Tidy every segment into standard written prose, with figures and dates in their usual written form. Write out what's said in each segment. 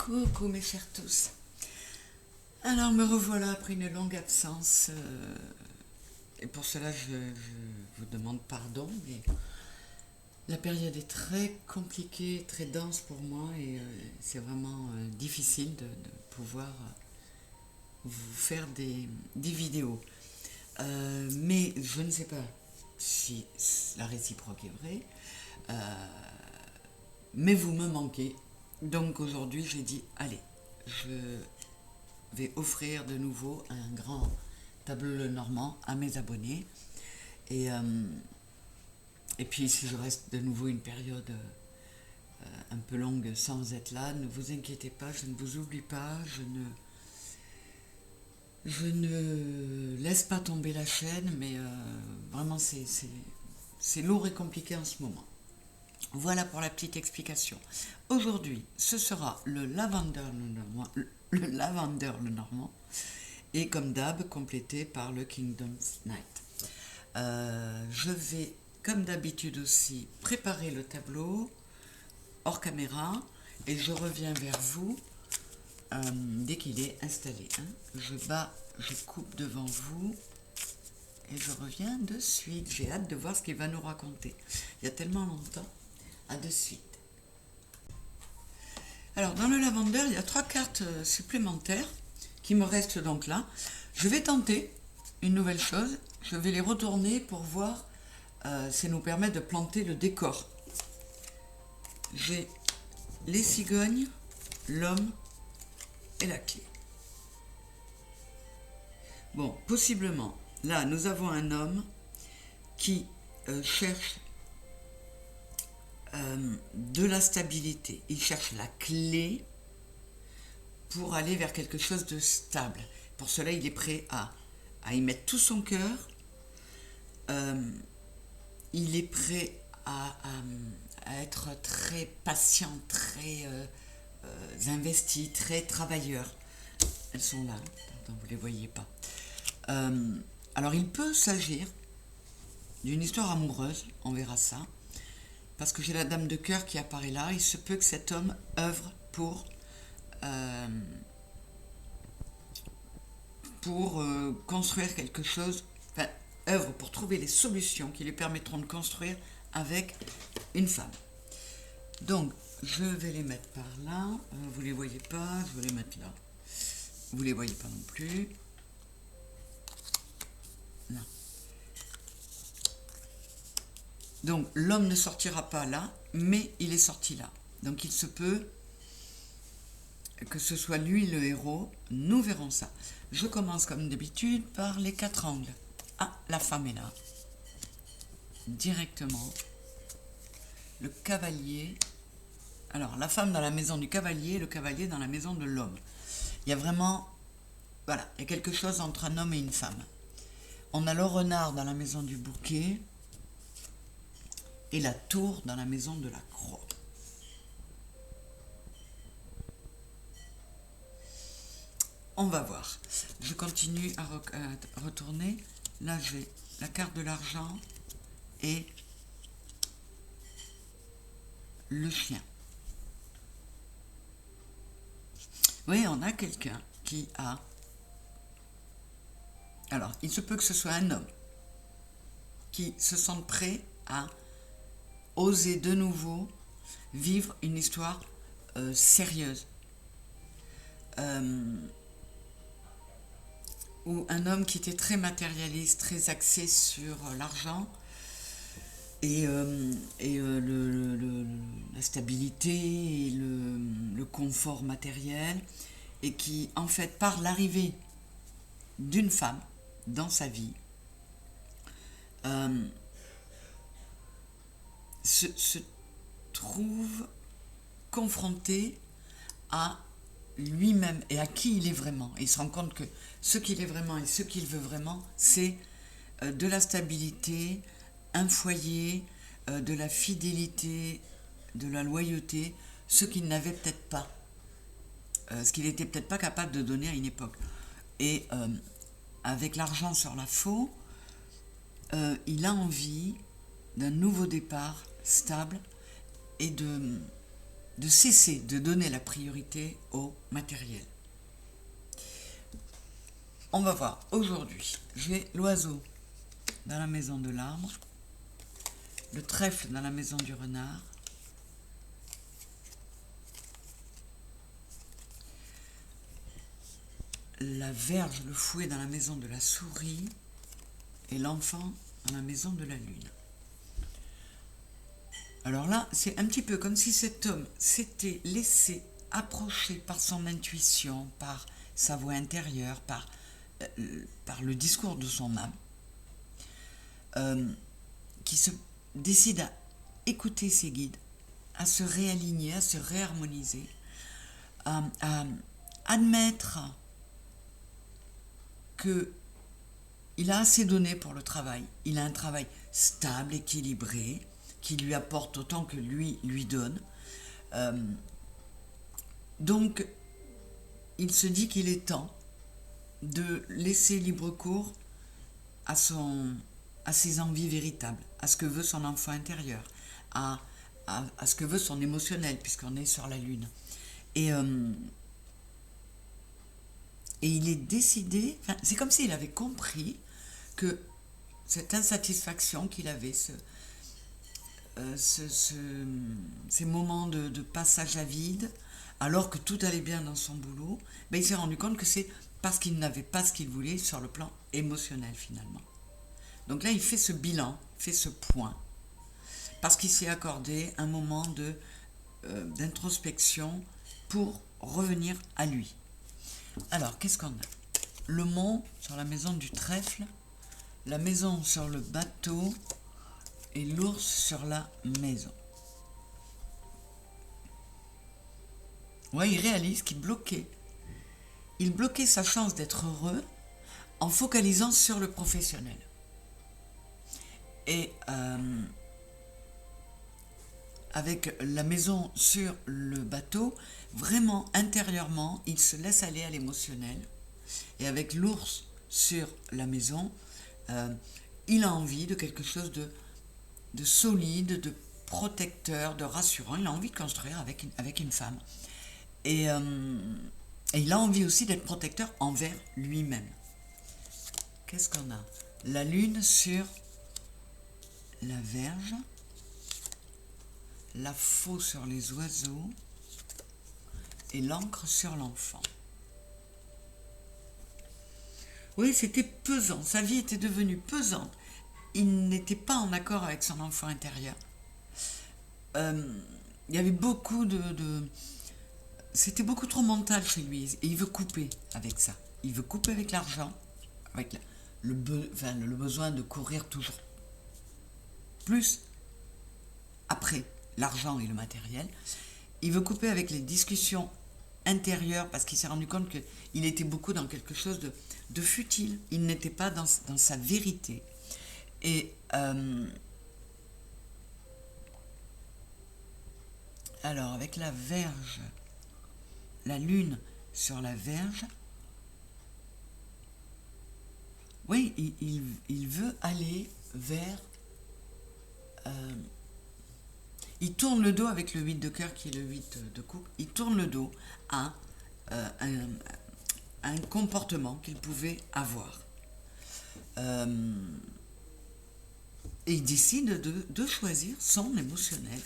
Coucou mes chers tous. Alors me revoilà après une longue absence et pour cela je vous demande pardon, mais la période est très compliquée, très dense pour moi et c'est vraiment difficile de pouvoir vous faire des vidéos. Mais je ne sais pas si la réciproque est vraie, mais vous me manquez. Donc aujourd'hui j'ai dit allez, je vais offrir de nouveau un grand tableau Lenormand à mes abonnés et puis si je reste de nouveau une période un peu longue sans être là, ne vous inquiétez pas, je ne vous oublie pas, je ne laisse pas tomber la chaîne, mais vraiment c'est lourd et compliqué en ce moment. Voilà pour la petite explication. Aujourd'hui, ce sera le Lavender Lenormand et comme d'hab, complété par le Kingdom's Night. Je vais, comme d'habitude aussi, préparer le tableau hors caméra et je reviens vers vous dès qu'il est installé. Je coupe devant vous et je reviens de suite. J'ai hâte de voir ce qu'il va nous raconter. Il y a tellement longtemps. À de suite. Alors dans le Lavender, il y a 3 cartes supplémentaires qui me restent donc là. Je vais tenter une nouvelle chose. Je vais les retourner pour voir si ça nous permet de planter le décor. J'ai les cigognes, l'homme et la clé. Bon, possiblement, là nous avons un homme qui cherche de la stabilité. Il cherche la clé pour aller vers quelque chose de stable. Pour cela, il est prêt à y mettre tout son cœur. Il est prêt à être très patient, très investi, très travailleur. Elles sont là, pardon, vous ne les voyez pas. Alors, il peut s'agir d'une histoire amoureuse, on verra ça. Parce que j'ai la dame de cœur qui apparaît là, il se peut que cet homme œuvre pour construire quelque chose, enfin, œuvre pour trouver les solutions qui lui permettront de construire avec une femme. Donc, je vais les mettre par là, vous ne les voyez pas, je vais les mettre là. Vous ne les voyez pas non plus. Non. Donc l'homme ne sortira pas là, mais il est sorti là. Donc il se peut que ce soit lui le héros, nous verrons ça. Je commence comme d'habitude par les 4 angles. Ah, la femme est là. Directement. Le cavalier. Alors la femme dans la maison du cavalier, le cavalier dans la maison de l'homme. Il y a vraiment, voilà, il y a quelque chose entre un homme et une femme. On a le renard dans la maison du bouquet. Et la tour dans la maison de la croix. On va voir. Je continue à retourner. Là, j'ai la carte de l'argent et le chien. Oui, on a quelqu'un qui a... Alors, il se peut que ce soit un homme qui se sente prêt à oser de nouveau vivre une histoire sérieuse. Ou un homme qui était très matérialiste, très axé sur l'argent et la stabilité et le confort matériel, et qui, en fait, par l'arrivée d'une femme dans sa vie, se trouve confronté à lui-même et à qui il est vraiment. Et il se rend compte que ce qu'il est vraiment et ce qu'il veut vraiment, c'est de la stabilité, un foyer, de la fidélité, de la loyauté, ce qu'il n'avait peut-être pas, ce qu'il n'était peut-être pas capable de donner à une époque. Et avec l'argent sur la faux, il a envie d'un nouveau départ stable et de de cesser de donner la priorité au matériel. On va voir, aujourd'hui, j'ai l'oiseau dans la maison de l'arbre, le trèfle dans la maison du renard, la verge, le fouet dans la maison de la souris et l'enfant dans la maison de la lune. Alors là, c'est un petit peu comme si cet homme s'était laissé approcher par son intuition, par sa voix intérieure, par le discours de son âme, qui se décide à écouter ses guides, à se réaligner, à se réharmoniser, à admettre qu'il a assez donné pour le travail. Il a un travail stable, équilibré, qui lui apporte autant que lui donne. Donc, il se dit qu'il est temps de laisser libre cours à ses envies véritables, à ce que veut son enfant intérieur, à ce que veut son émotionnel, puisqu'on est sur la lune. Et il est décidé, c'est comme s'il avait compris que cette insatisfaction qu'il avait, ces moments de passage à vide, alors que tout allait bien dans son boulot, il s'est rendu compte que c'est parce qu'il n'avait pas ce qu'il voulait sur le plan émotionnel finalement. Donc là, il fait ce bilan, fait ce point, parce qu'il s'est accordé un moment d'introspection pour revenir à lui. Alors, qu'est-ce qu'on a? Le mont sur la maison du trèfle, la maison sur le bateau et l'ours sur la maison. Ouais, il réalise qu'il bloquait. Il bloquait sa chance d'être heureux en focalisant sur le professionnel. Et avec la maison sur le bateau, vraiment intérieurement, il se laisse aller à l'émotionnel. Et avec l'ours sur la maison, il a envie de quelque chose de solide, de protecteur, de rassurant. Il a envie de construire avec une femme. Et il a envie aussi d'être protecteur envers lui-même. Qu'est-ce qu'on a? La lune sur la verge, la faux sur les oiseaux et l'encre sur l'enfant. Oui, c'était pesant, sa vie était devenue pesante. Il n'était pas en accord avec son enfant intérieur. Il y avait beaucoup c'était beaucoup trop mental chez lui et il veut couper avec ça. Il veut couper avec l'argent, avec le besoin de courir toujours plus après l'argent et le matériel. Il veut couper avec les discussions intérieures parce qu'il s'est rendu compte qu'il était beaucoup dans quelque chose de futile. Il n'était pas dans sa vérité. Et alors avec la verge, la lune sur la verge, oui, il veut aller vers... il tourne le dos avec le 8 de cœur qui est le 8 de coupe. Il tourne le dos à un comportement qu'il pouvait avoir. Et il décide de choisir son émotionnel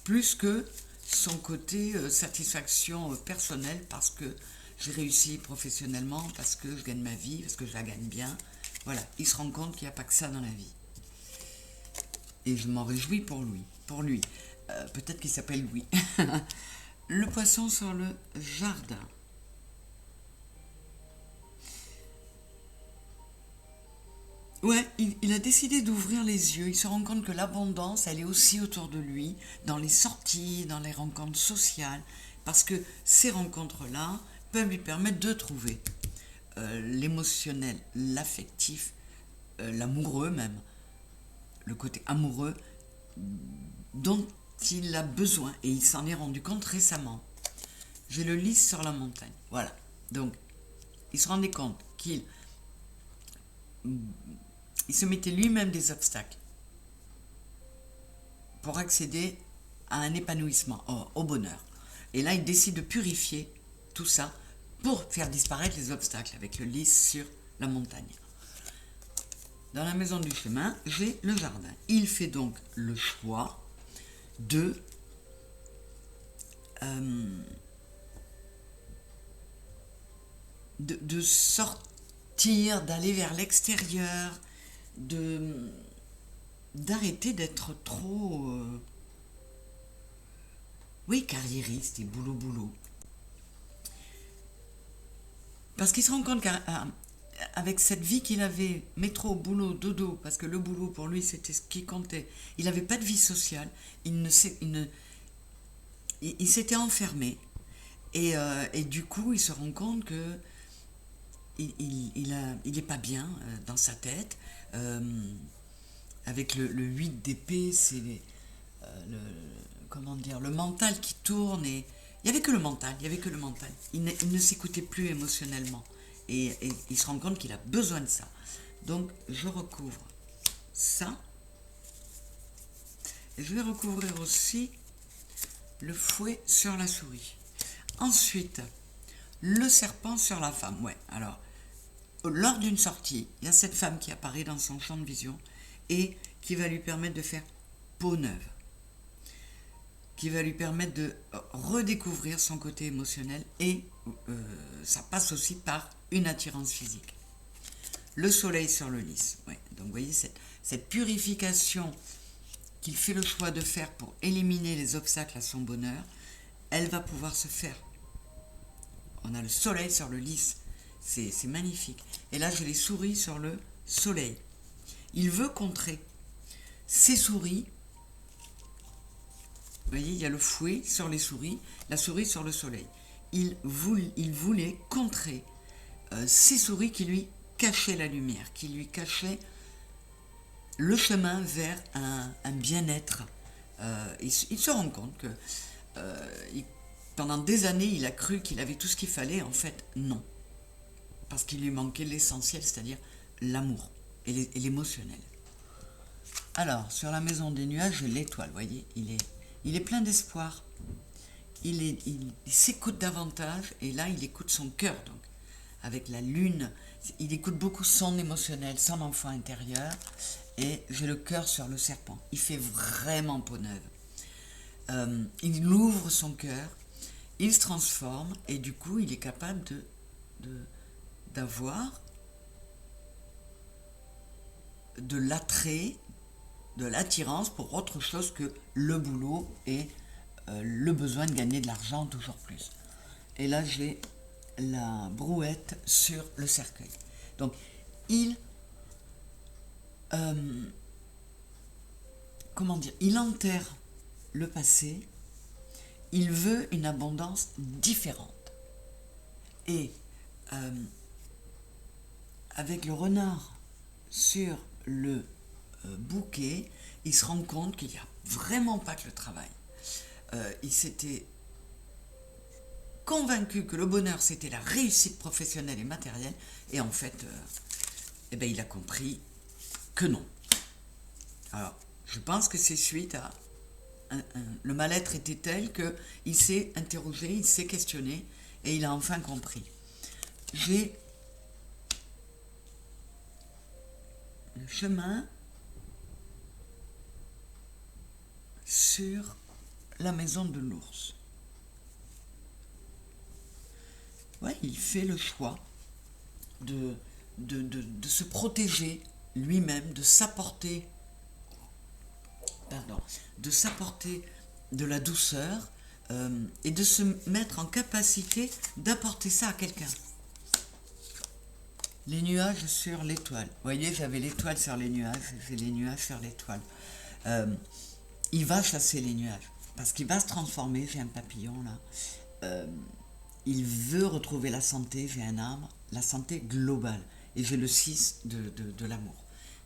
plus que son côté satisfaction personnelle parce que j'ai réussi professionnellement, parce que je gagne ma vie, parce que je la gagne bien. Voilà, il se rend compte qu'il n'y a pas que ça dans la vie. Et je m'en réjouis pour lui. Peut-être qu'il s'appelle Louis. Le poisson sur le jardin. Ouais, il a décidé d'ouvrir les yeux. Il se rend compte que l'abondance, elle est aussi autour de lui, dans les sorties, dans les rencontres sociales, parce que ces rencontres-là peuvent lui permettre de trouver l'émotionnel, l'affectif, l'amoureux même, le côté amoureux dont il a besoin. Et il s'en est rendu compte récemment. J'ai le lys sur la montagne. Voilà. Donc, il se rendait compte qu'il se mettait lui-même des obstacles pour accéder à un épanouissement, au bonheur. Et là, il décide de purifier tout ça pour faire disparaître les obstacles avec le lys sur la montagne. Dans la maison du chemin, j'ai le jardin. Il fait donc le choix de sortir, d'aller vers l'extérieur, d'arrêter d'être trop carriériste et boulot. Parce qu'il se rend compte qu'avec cette vie qu'il avait, métro, boulot, dodo, parce que le boulot pour lui c'était ce qui comptait, il n'avait pas de vie sociale, il s'était enfermé. Et du coup, il se rend compte que il est pas bien dans sa tête. Avec le 8 d'épée, c'est le mental qui tourne. Et il n'y avait que le mental. Il ne s'écoutait plus émotionnellement. Et il se rend compte qu'il a besoin de ça. Donc, je recouvre ça. Et je vais recouvrir aussi le fouet sur la souris. Ensuite, le serpent sur la femme. Ouais, alors, lors d'une sortie, il y a cette femme qui apparaît dans son champ de vision et qui va lui permettre de faire peau neuve, qui va lui permettre de redécouvrir son côté émotionnel et ça passe aussi par une attirance physique. Le soleil sur le lys. Ouais, donc vous voyez cette purification qu'il fait le choix de faire pour éliminer les obstacles à son bonheur, elle va pouvoir se faire. On a le soleil sur le lys, c'est magnifique. Et là, j'ai les souris sur le soleil. Il veut contrer ces souris. Vous voyez, il y a le fouet sur les souris, la souris sur le soleil. Il voulait contrer ces souris qui lui cachaient la lumière, qui lui cachaient le chemin vers un bien-être. Il se rend compte que pendant des années, il a cru qu'il avait tout ce qu'il fallait. En fait, non. Parce qu'il lui manquait l'essentiel, c'est-à-dire l'amour et l'émotionnel. Alors, sur la maison des nuages, j'ai l'étoile, vous voyez, il est plein d'espoir. Il s'écoute davantage, et là, il écoute son cœur, donc. Avec la lune, il écoute beaucoup son émotionnel, son enfant intérieur, et j'ai le cœur sur le serpent. Il fait vraiment peau neuve. Il ouvre son cœur, il se transforme, et du coup, il est capable d'avoir de l'attrait, de l'attirance pour autre chose que le boulot et le besoin de gagner de l'argent toujours plus. Et là, j'ai la brouette sur le cercueil. Donc, il enterre le passé, il veut une abondance différente. Et avec le renard sur le bouquet, il se rend compte qu'il n'y a vraiment pas que le travail. Il s'était convaincu que le bonheur c'était la réussite professionnelle et matérielle, et en fait, il a compris que non. Alors, je pense que c'est suite à le mal-être était tel qu'il s'est interrogé, il s'est questionné, et il a enfin compris. J'ai le chemin sur la maison de l'ours. Ouais, il fait le choix de se protéger lui-même, de s'apporter de la douceur et de se mettre en capacité d'apporter ça à quelqu'un. Les nuages sur l'étoile. Vous voyez, j'avais l'étoile sur les nuages, j'ai les nuages sur l'étoile. Il va chasser les nuages, parce qu'il va se transformer, j'ai un papillon là. Il veut retrouver la santé, j'ai un arbre, la santé globale. Et j'ai le 6 de l'amour.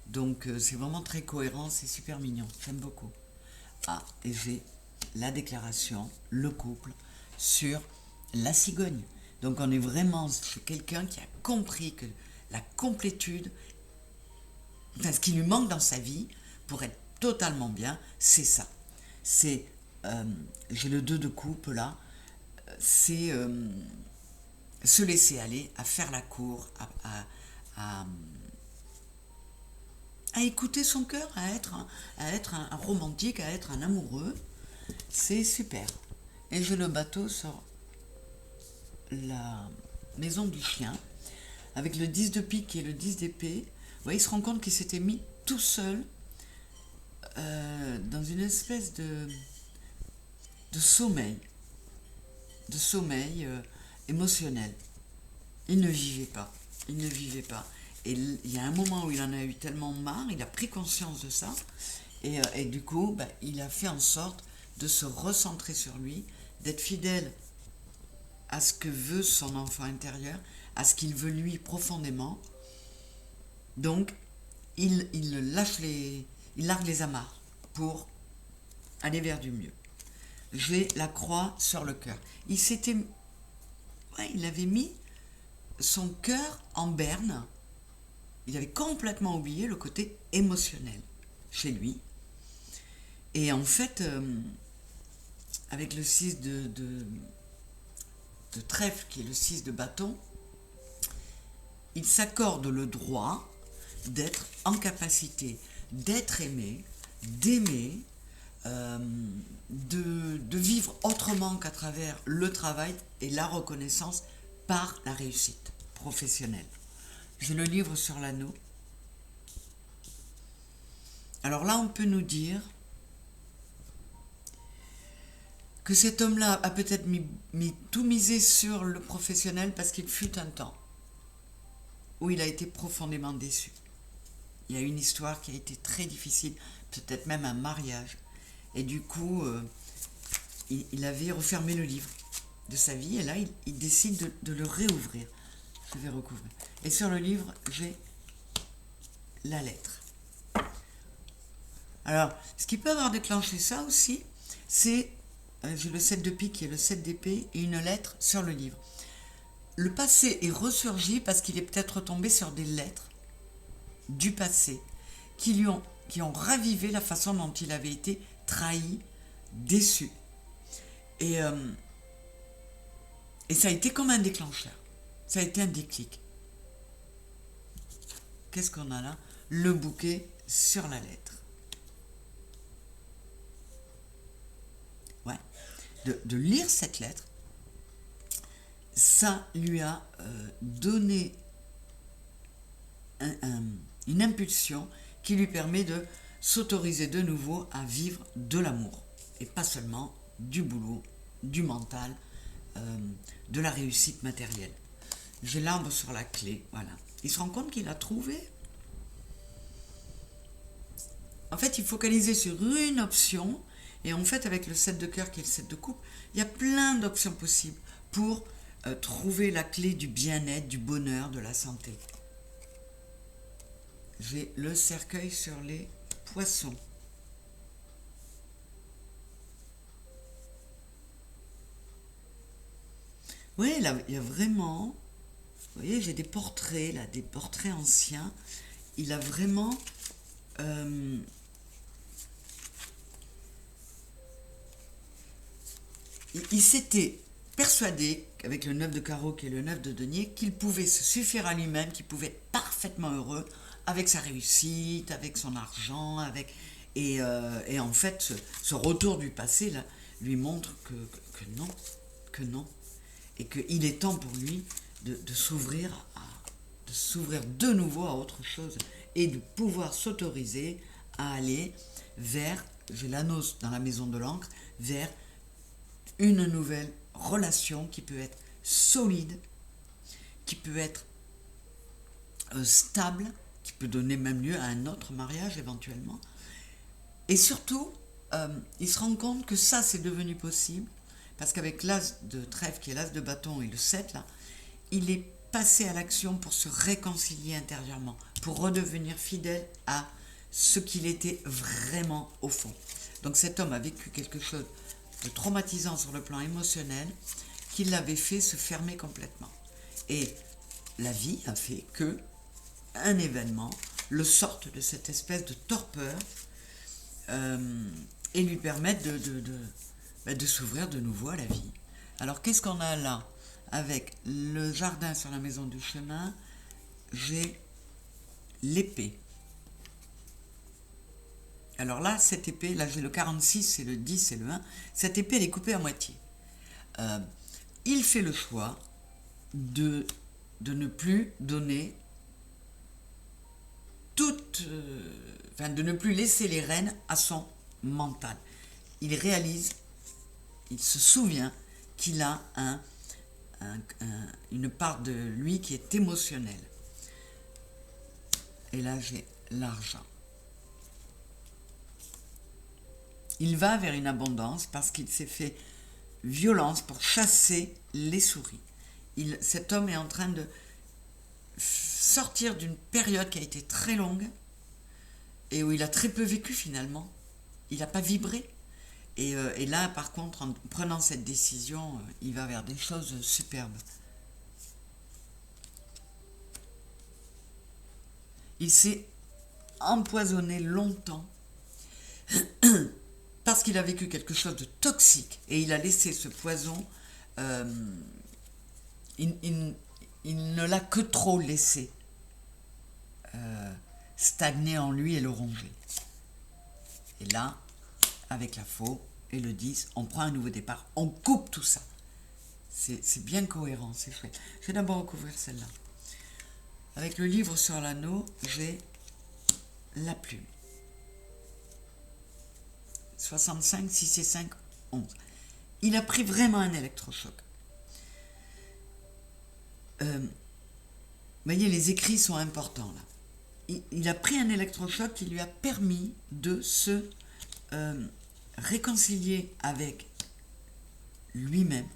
Donc c'est vraiment très cohérent, c'est super mignon, j'aime beaucoup. Ah, et j'ai la déclaration, le couple, sur la cigogne. Donc on est vraiment chez quelqu'un qui a compris que la complétude, ce qui lui manque dans sa vie, pour être totalement bien, c'est ça. C'est j'ai le 2 de coupe là, c'est se laisser aller, à faire la cour, à, à écouter son cœur, à être un romantique, à être un amoureux. C'est super. Et j'ai le bateau sur la maison du chien, avec le 10 de pique et le 10 d'épée. Vous voyez, il se rend compte qu'il s'était mis tout seul dans une espèce de sommeil, émotionnel. Il ne vivait pas, il ne vivait pas. Et il y a un moment où il en a eu tellement marre, il a pris conscience de ça, et du coup, il a fait en sorte de se recentrer sur lui, d'être fidèle à ce que veut son enfant intérieur, à ce qu'il veut lui profondément. Donc, il largue les amarres pour aller vers du mieux. J'ai la croix sur le cœur. Il avait mis son cœur en berne. Il avait complètement oublié le côté émotionnel chez lui. Et en fait, avec le 6 de trèfle, qui est le 6 de bâton, il s'accorde le droit d'être en capacité d'être aimé, d'aimer, de vivre autrement qu'à travers le travail et la reconnaissance par la réussite professionnelle. J'ai le livre sur l'anneau. Alors là, on peut nous dire que cet homme-là a peut-être tout misé sur le professionnel parce qu'il fut un temps où il a été profondément déçu. Il y a une histoire qui a été très difficile, peut-être même un mariage. Et du coup, il avait refermé le livre de sa vie et là, il décide de le réouvrir. Je vais recouvrir. Et sur le livre, j'ai la lettre. Alors, ce qui peut avoir déclenché ça aussi, c'est, j'ai le 7 de pique et le 7 d'épée et une lettre sur le livre. Le passé est ressurgi parce qu'il est peut-être tombé sur des lettres du passé qui ont ravivé la façon dont il avait été trahi, déçu. Et ça a été comme un déclencheur. Ça a été un déclic. Qu'est-ce qu'on a là? Le bouquet sur la lettre. Ouais. De lire cette lettre, ça lui a donné une impulsion qui lui permet de s'autoriser de nouveau à vivre de l'amour. Et pas seulement du boulot, du mental, de la réussite matérielle. J'ai l'arbre sur la clé, voilà. Il se rend compte qu'il a trouvé. En fait, il focalisait sur une option, et en fait, avec le 7 de cœur qui est le 7 de coupe, il y a plein d'options possibles pour trouver la clé du bien-être, du bonheur, de la santé. J'ai le cercueil sur les poissons. Oui, là, il y a vraiment... Vous voyez, j'ai des portraits, là, des portraits anciens. Il a vraiment... il s'était persuadé, qu'avec le 9 de carreau qui est le 9 de denier, qu'il pouvait se suffire à lui-même, qu'il pouvait être parfaitement heureux avec sa réussite, avec son argent, et en fait, ce retour du passé là, lui montre que non, et qu'il est temps pour lui de s'ouvrir de nouveau à autre chose, et de pouvoir s'autoriser à aller vers, j'ai l'anneau dans la maison de l'encre, vers une nouvelle relation qui peut être solide, qui peut être stable, qui peut donner même lieu à un autre mariage éventuellement. Et surtout, il se rend compte que ça, c'est devenu possible, parce qu'avec l'as de trèfle, qui est l'as de bâton, et le 7, là, il est passé à l'action pour se réconcilier intérieurement, pour redevenir fidèle à ce qu'il était vraiment au fond. Donc cet homme a vécu quelque chose de traumatisant sur le plan émotionnel qui l'avait fait se fermer complètement. Et la vie a fait que un événement le sorte de cette espèce de torpeur et lui permette de s'ouvrir de nouveau à la vie. Alors qu'est-ce qu'on a là? Avec le jardin sur la maison du chemin, j'ai l'épée. Alors là, cette épée, là j'ai le 46, c'est le 10 et le 1. Cette épée, elle est coupée à moitié. Il fait le choix de ne plus donner de ne plus laisser les rênes à son mental. Il réalise, il se souvient qu'il a une part de lui qui est émotionnelle. Et là, j'ai l'argent. Il va vers une abondance parce qu'il s'est fait violence pour chasser les souris. Cet homme est en train de sortir d'une période qui a été très longue et où il a très peu vécu finalement. Il n'a pas vibré. Et là, par contre, en prenant cette décision, il va vers des choses superbes. Il s'est empoisonné longtemps parce qu'il a vécu quelque chose de toxique et il a laissé ce poison, il ne l'a que trop laissé stagner en lui et le ronger. Et là, avec la faux et le 10, on prend un nouveau départ, on coupe tout ça. C'est bien cohérent, c'est chouette. Je vais d'abord recouvrir celle-là. Avec le livre sur l'anneau, j'ai la plume. 65, 6 et 5, 11. Il a pris vraiment un électrochoc. Vous voyez, les écrits sont importants là. Il a pris un électrochoc qui lui a permis de se réconcilier avec lui-même.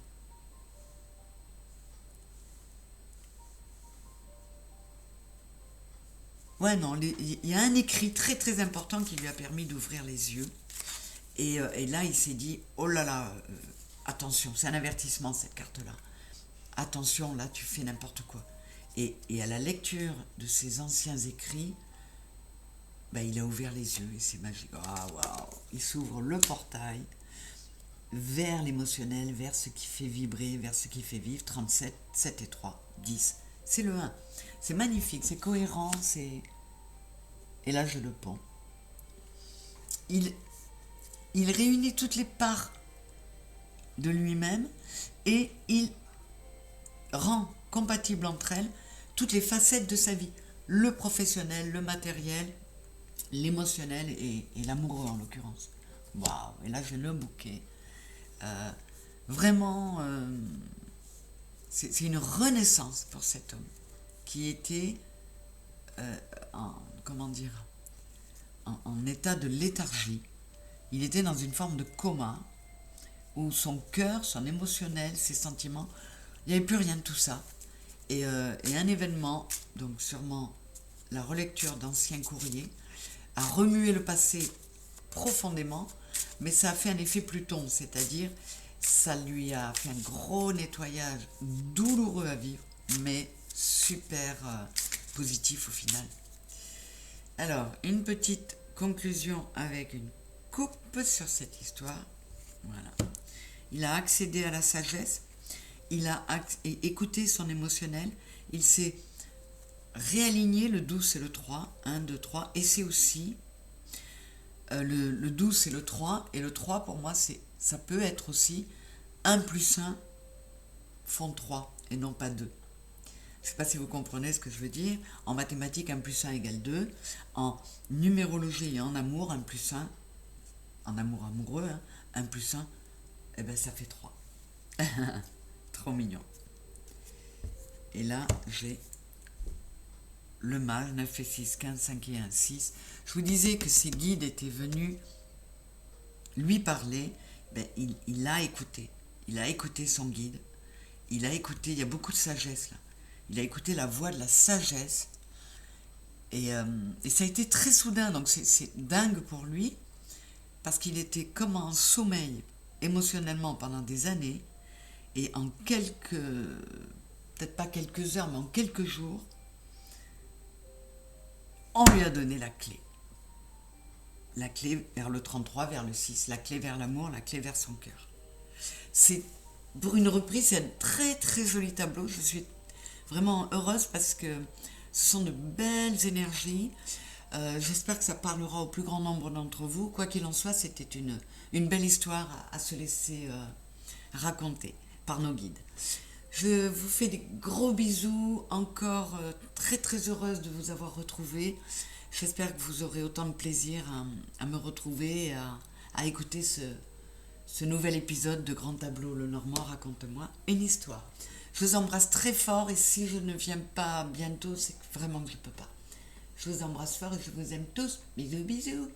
Ouais, non, il y a un écrit très très important qui lui a permis d'ouvrir les yeux. Et là, il s'est dit, oh là là, attention, c'est un avertissement cette carte-là. Attention, là, tu fais n'importe quoi. Et à la lecture de ses anciens écrits, il a ouvert les yeux et c'est magique. Oh, wow. Il s'ouvre le portail vers l'émotionnel, vers ce qui fait vibrer, vers ce qui fait vivre. 37, 7 et 3, 10. C'est le 1. C'est magnifique, c'est cohérent, c'est... Et là, je le pends. Il réunit toutes les parts de lui-même et il rend compatible entre elles toutes les facettes de sa vie. Le professionnel, le matériel, l'émotionnel et l'amoureux en l'occurrence. Waouh! Et là, j'ai le bouquet. Vraiment, c'est une renaissance pour cet homme qui était en état de léthargie. Il était dans une forme de coma où son cœur, son émotionnel, ses sentiments, il n'y avait plus rien de tout ça. Et un événement, donc sûrement la relecture d'anciens courriers, a remué le passé profondément, mais ça a fait un effet Pluton, c'est-à-dire ça lui a fait un gros nettoyage douloureux à vivre, mais super positif au final. Alors, une petite conclusion avec une coupe sur cette histoire. Voilà. Il a accédé à la sagesse, il a écouté son émotionnel, il s'est réaligné le 12 et le 3, 1, 2, 3, et c'est aussi le 12 c'est le 3, et le 3 pour moi ça peut être aussi 1 plus 1 font 3 et non pas 2. Je ne sais pas si vous comprenez ce que je veux dire. En mathématiques, 1 plus 1 égale 2. En numérologie et en amour, 1 plus 1, en amour amoureux, 1 plus 1, ça fait 3. Trop mignon. Et là, j'ai le mage, 9 et 6, 15, 5 et 1, 6. Je vous disais que ces guides étaient venus lui parler. Il a écouté. Il a écouté son guide. Il a écouté, il y a beaucoup de sagesse là. Il a écouté la voix de la sagesse. Et ça a été très soudain, donc c'est dingue pour lui, parce qu'il était comme en sommeil émotionnellement pendant des années, et en peut-être pas quelques heures, mais en quelques jours, on lui a donné la clé. La clé vers le 33, vers le 6, la clé vers l'amour, la clé vers son cœur. C'est pour une reprise, c'est un très très joli tableau. Je suis vraiment heureuse parce que ce sont de belles énergies. J'espère que ça parlera au plus grand nombre d'entre vous. Quoi qu'il en soit, c'était une belle histoire à se laisser raconter par nos guides. Je vous fais des gros bisous, encore très très heureuse de vous avoir retrouvé. J'espère que vous aurez autant de plaisir à me retrouver et à écouter ce nouvel épisode de Grand Tableau Le Normand raconte-moi une histoire. Je vous embrasse très fort et si je ne viens pas bientôt, c'est vraiment que je ne peux pas. Je vous embrasse fort et je vous aime tous. Bisous bisous.